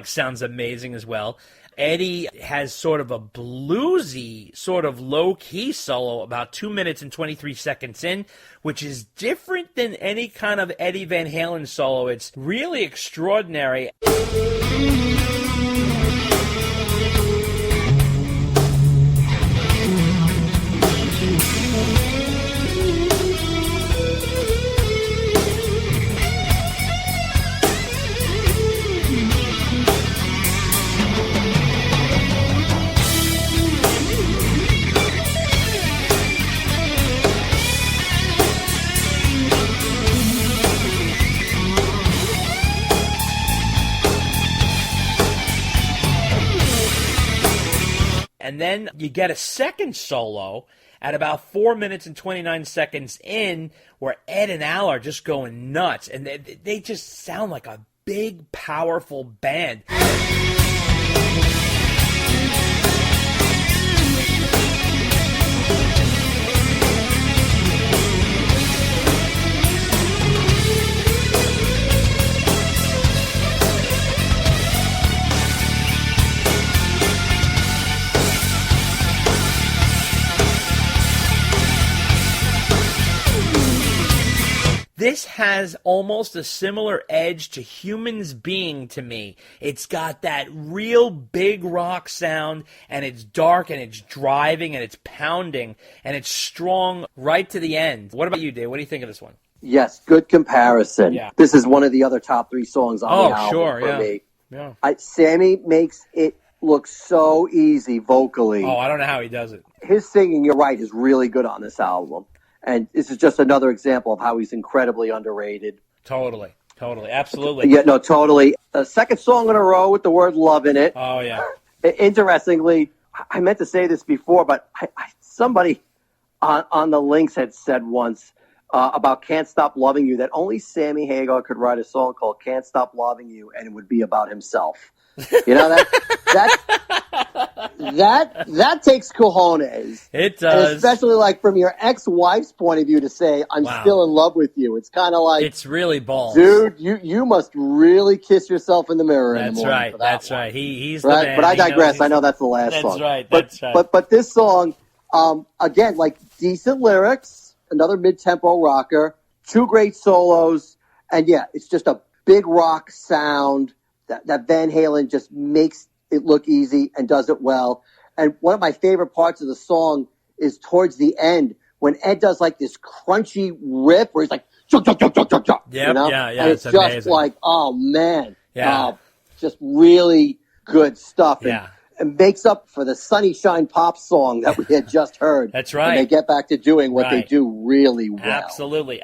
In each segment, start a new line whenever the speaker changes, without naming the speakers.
Mike sounds amazing as well. Eddie has sort of a bluesy, sort of low-key solo about 2 minutes and 23 seconds in, which is different than any kind of Eddie Van Halen solo. It's really extraordinary. And then you get a second solo at about 4 minutes and 29 seconds in where Ed and Al are just going nuts. And they just sound like a big, powerful band. This has almost a similar edge to Humans Being to me. It's got that real big rock sound, and it's dark, and it's driving, and it's pounding, and it's strong right to the end. What about you, Dave? What do you think of this one?
Yes, good comparison.
Yeah.
This is one of the other top 3 songs on the album for me.
Yeah.
Sammy makes it look so easy vocally.
Oh, I don't know how he does it.
His singing, you're right, is really good on this album. And this is just another example of how he's incredibly underrated.
Totally, absolutely.
Yeah, no, totally. A second song in a row with the word love in it.
Oh, yeah.
Interestingly, I meant to say this before, but somebody on the links had said once about Can't Stop Loving You that only Sammy Hagar could write a song called Can't Stop Loving You, and it would be about himself. You know, that takes cojones.
It does.
And especially like from your ex-wife's point of view to say, I'm still in love with you. It's kind of like,
it's really balls.
Dude, you must really kiss yourself in the mirror in the morning.
Right.
For that
That's
one.
right. He's
right?
the man.
But I digress. I know that's the last song.
That's right.
But this song, again, like decent lyrics, another mid-tempo rocker, 2 great solos, and yeah, it's just a big rock sound that Van Halen just makes it look easy and does it well. And one of my favorite parts of the song is towards the end when Ed does like this crunchy riff where he's like, chuk, chuk, chuk, chuk, chuk, chuk,
yep,
you know?
yeah,
and it's just
amazing.
like, oh man,
yeah,
just really good stuff.
Yeah.
And makes up for the Sunny Shine Pop song that we had just heard.
That's right.
And they get back to doing what they do really well.
Absolutely.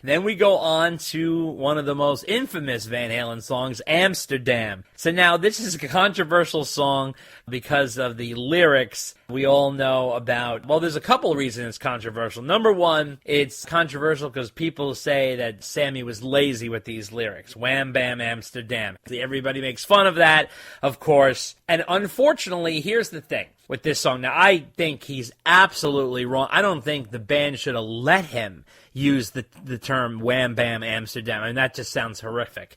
Then we go on to one of the most infamous Van Halen songs, Amsterdam. So now this is a controversial song because of the lyrics. We all know about, well, there's a couple of reasons it's controversial. Number one, it's controversial because people say that Sammy was lazy with these lyrics. Wham, bam, Amsterdam. Everybody makes fun of that, of course. And unfortunately, here's the thing with this song. Now, I think he's absolutely wrong. I don't think the band should have let him use the term Wham Bam Amsterdam. I mean, that just sounds horrific.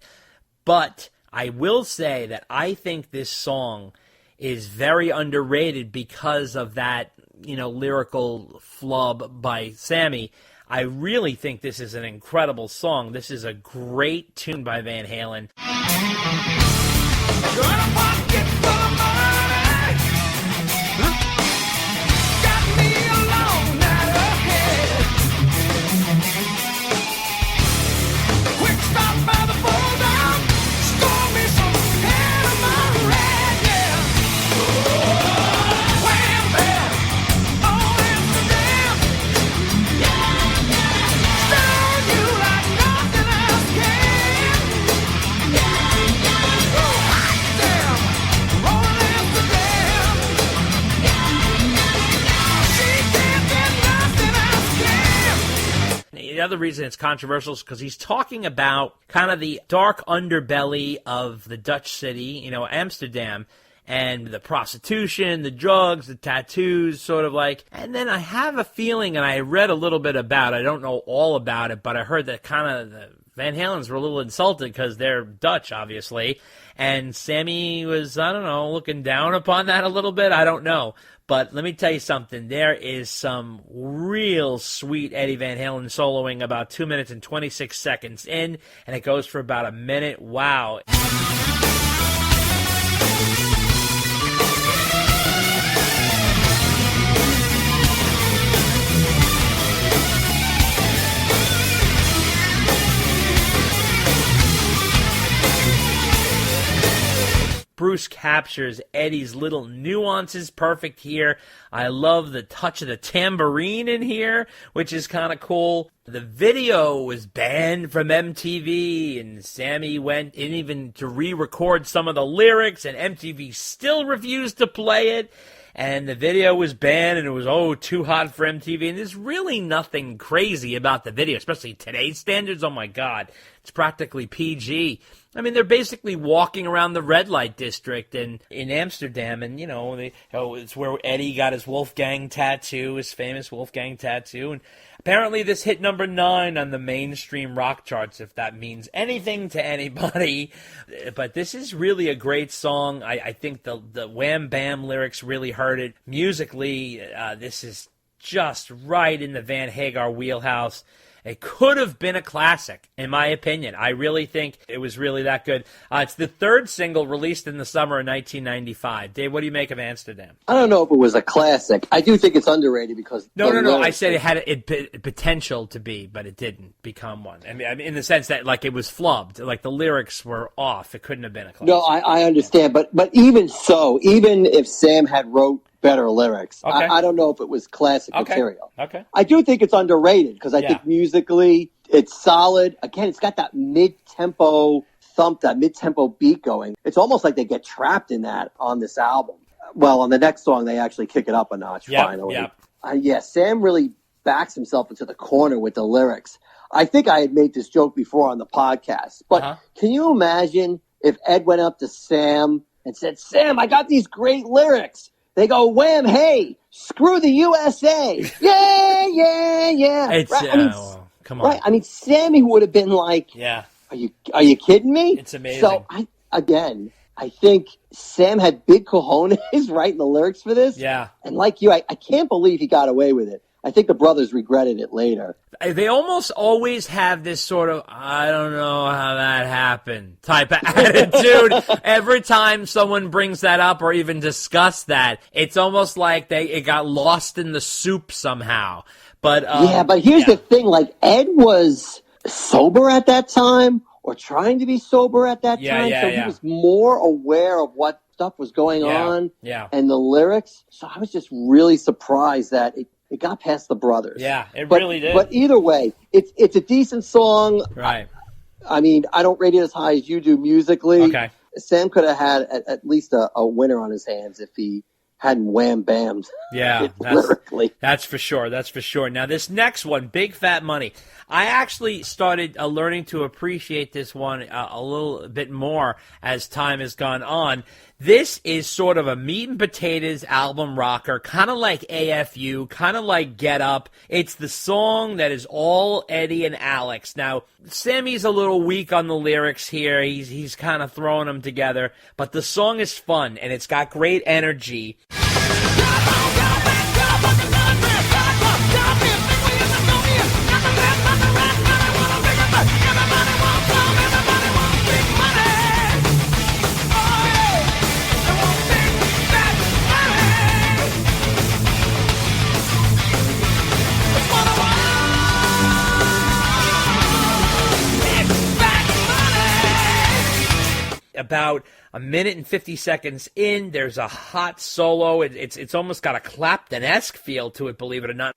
But I will say that I think this song is very underrated because of that, lyrical flub by Sammy. I really think this is an incredible song. This is a great tune by Van Halen. The other reason it's controversial is because he's talking about kind of the dark underbelly of the Dutch city, Amsterdam, and the prostitution, the drugs, the tattoos, sort of like. And then I have a feeling, and I read a little bit about it, I don't know all about it, but I heard that kind of the Van Halen's were a little insulted because they're Dutch, obviously. And Sammy was, I don't know, looking down upon that a little bit. I don't know. But let me tell you something. There is some real sweet Eddie Van Halen soloing about 2 minutes and 26 seconds in, and it goes for about a minute. Wow. Bruce captures Eddie's little nuances perfect here. I love the touch of the tambourine in here, which is kind of cool. The video was banned from MTV, and Sammy went in even to re-record some of the lyrics, and MTV still refused to play it. And the video was banned, and it was, too hot for MTV. And there's really nothing crazy about the video, especially today's standards. Oh, my God. It's practically PG. I mean, they're basically walking around the red light district in Amsterdam, and, it's where Eddie got his Wolfgang tattoo, his famous Wolfgang tattoo. And apparently this hit number 9 on the mainstream rock charts, if that means anything to anybody. But this is really a great song. I think the Wham Bam lyrics really hurt it. Musically, this is just right in the Van Hagar wheelhouse. It could have been a classic, in my opinion. I really think it was really that good. It's the 3rd single released in the summer of 1995. Dave, what do you make of Amsterdam?
I don't know if it was a classic. I do think it's underrated because...
No. I said it had potential to be, but it didn't become one. I mean, in the sense that, like, it was flubbed. Like, the lyrics were off. It couldn't have been a classic.
No, I understand. But even so, even if Sam had wrote better lyrics,
okay.
I don't know if it was classic material.
Okay.
I do think it's underrated because I think musically it's solid. Again, it's got that mid-tempo thump, that mid-tempo beat going. It's almost like they get trapped in that on this album. Well, on the next song, they actually kick it up a notch finally. Sam really backs himself into the corner with the lyrics. I think I had made this joke before on the podcast, but can you imagine if Ed went up to Sam and said, Sam, I got these great lyrics. They go, Wham, hey, screw the USA. Yeah.
It's,
right?
come on.
Right. I mean, Sammy would have been like, are you kidding me?
It's amazing.
So, I think Sam had big cojones writing the lyrics for this.
Yeah.
And like you, I can't believe he got away with it. I think the brothers regretted it later.
They almost always have this sort of, I don't know how that happened type of attitude. Every time someone brings that up or even discuss that, it's almost like it got lost in the soup somehow. But
but here's the thing, like Ed was sober at that time or trying to be sober at that time. So he was more aware of what stuff was going on and the lyrics. So I was just really surprised that it got past the brothers.
Yeah, really did.
But either way, it's a decent song.
Right.
I mean, I don't rate it as high as you do musically.
Okay.
Sam could have had at least a winner on his hands if he hadn't wham bammed.
Yeah,
lyrically.
That's for sure. That's for sure. Now, this next one, Big Fat Money, I actually started learning to appreciate this one a little bit more as time has gone on. This is sort of a meat and potatoes album rocker, kind of like AFU, kind of like Get Up. It's the song that is all Eddie and Alex. Now, Sammy's a little weak on the lyrics here. He's kind of throwing them together. But the song is fun, and it's got great energy. About a minute and 50 seconds in, there's a hot solo. It's almost got a Clapton-esque feel to it, believe it or not.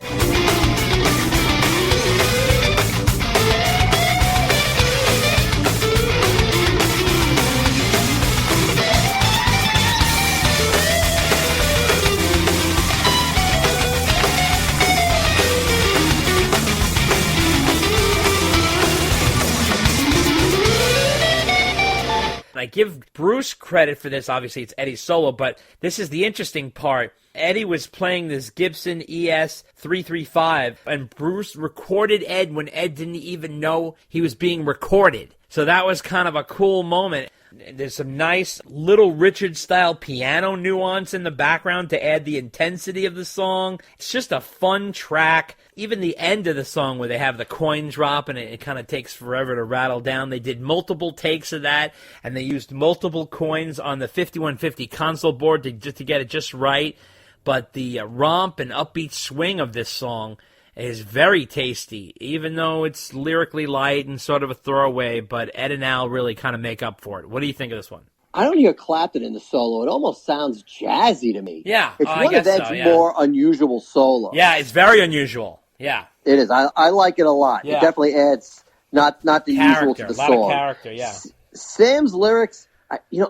I give Bruce credit for this. Obviously, it's Eddie's solo, but this is the interesting part. Eddie was playing this Gibson ES-335, and Bruce recorded Ed when Ed didn't even know he was being recorded. So that was kind of a cool moment. There's some nice Little Richard-style piano nuance in the background to add the intensity of the song. It's just a fun track. Even the end of the song where they have the coin drop and it kind of takes forever to rattle down. They did multiple takes of that, and they used multiple coins on the 5150 console board to get it just right. But the romp and upbeat swing of this song is very tasty, even though it's lyrically light and sort of a throwaway, but Ed and Al really kind of make up for it. What do you think of this one?
I don't hear Clapton in the solo. It almost sounds jazzy to me.
Yeah,
it's one of Ed's more unusual solos.
Yeah, it's very unusual. Yeah.
It is. I like it a lot.
Yeah.
It definitely adds not the
character,
usual to the
song.
song.
A lot of character, yeah.
Sam's lyrics,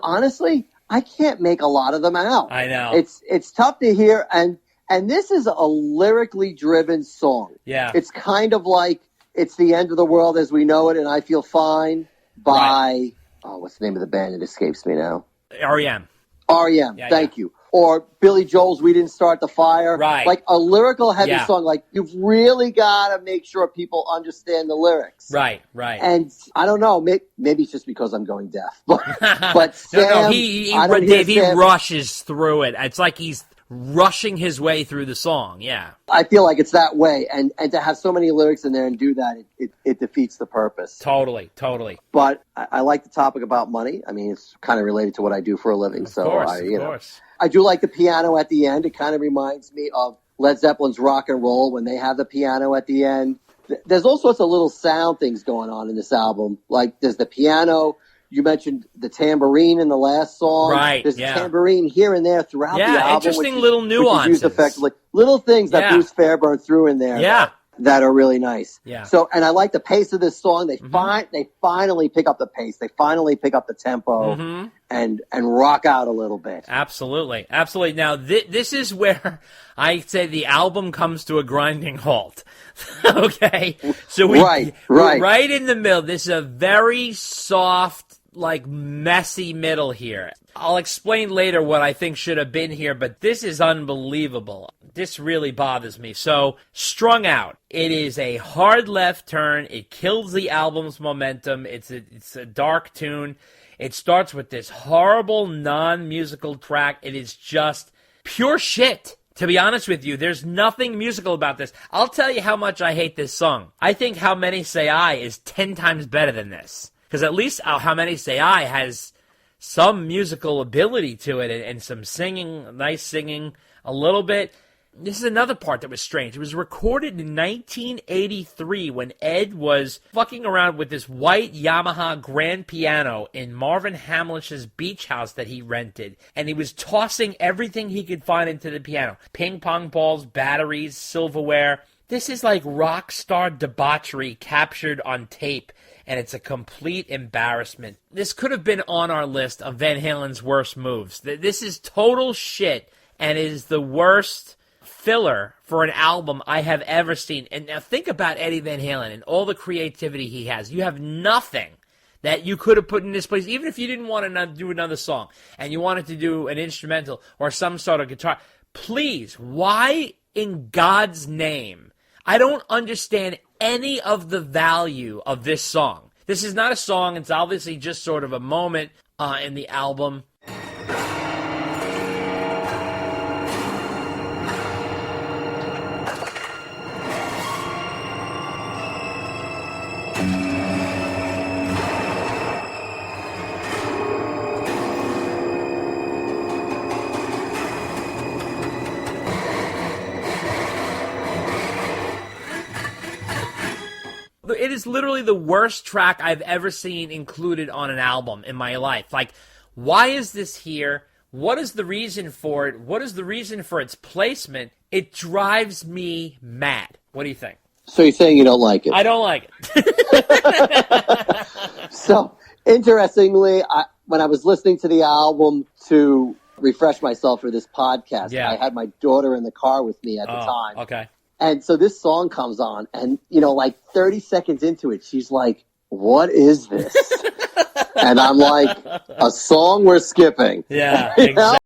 honestly, I can't make a lot of them out.
I know.
It's tough to hear, and this is a lyrically driven song.
Yeah.
It's kind of like It's the End of the World as We Know It and I Feel Fine by, what's the name of the band? It escapes me now.
R.E.M.
R.E.M., thank you. Or Billy Joel's We Didn't Start the Fire.
Right.
Like a lyrical heavy song. Like you've really got to make sure people understand the lyrics.
Right.
And I don't know, maybe it's just because I'm going deaf. But Sam,
he rushes through it. It's like he's rushing his way through the song, yeah.
I feel like it's that way, and to have so many lyrics in there and do that, it defeats the purpose.
Totally.
But I like the topic about money. I mean, it's kind of related to what I do for a living.
Of course.
I do like the piano at the end. It kind of reminds me of Led Zeppelin's Rock and Roll when they have the piano at the end. There's all sorts of little sound things going on in this album. Like there's the piano. You mentioned the tambourine in the last song.
Right,
There's a tambourine here and there throughout the album.
Yeah, interesting little nuances.
Which is used effectively. Little things that Bruce Fairbairn threw in there that are really nice.
Yeah.
So, and I like the pace of this song. They finally pick up the pace. They finally pick up the tempo and rock out a little bit.
Absolutely. Now, this is where I say the album comes to a grinding halt. Okay? So we're right in the middle. This is a very soft, messy middle here. I'll explain later what I think should have been here, but this is unbelievable. This really bothers me. So, Strung Out. It is a hard left turn. It kills the album's momentum. It's a dark tune. It starts with this horrible non-musical track. It is just pure shit. To be honest with you, there's nothing musical about this. I'll tell you how much I hate this song. I think How Many Say I is 10 times better than this. Because at least How Many Say I has some musical ability to it and some singing, nice singing, a little bit. This is another part that was strange. It was recorded in 1983 when Ed was fucking around with this white Yamaha grand piano in Marvin Hamlisch's beach house that he rented. And he was tossing everything he could find into the piano. Ping pong balls, batteries, silverware. This is like rock star debauchery captured on tape. And it's a complete embarrassment. This could have been on our list of Van Halen's worst moves. This is total shit and is the worst filler for an album I have ever seen. And now think about Eddie Van Halen and all the creativity he has. You have nothing that you could have put in this place, even if you didn't want to do another song and you wanted to do an instrumental or some sort of guitar. Please, why in God's name? I don't understand any of the value of this song. This is not a song. It's obviously just sort of a moment in the album. It is literally the worst track I've ever seen included on an album in my life. Like, why is this here? What is the reason for it? What is the reason for its placement? It drives me mad. What do you think?
So you're saying you don't like it?
I don't like it.
So, interestingly, when I was listening to the album to refresh myself for this podcast, I had my daughter in the car with me at the time.
Okay.
And so this song comes on, and, 30 seconds into it, she's like, what is this? And I'm like, a song we're skipping.
Yeah,
You know?
exactly.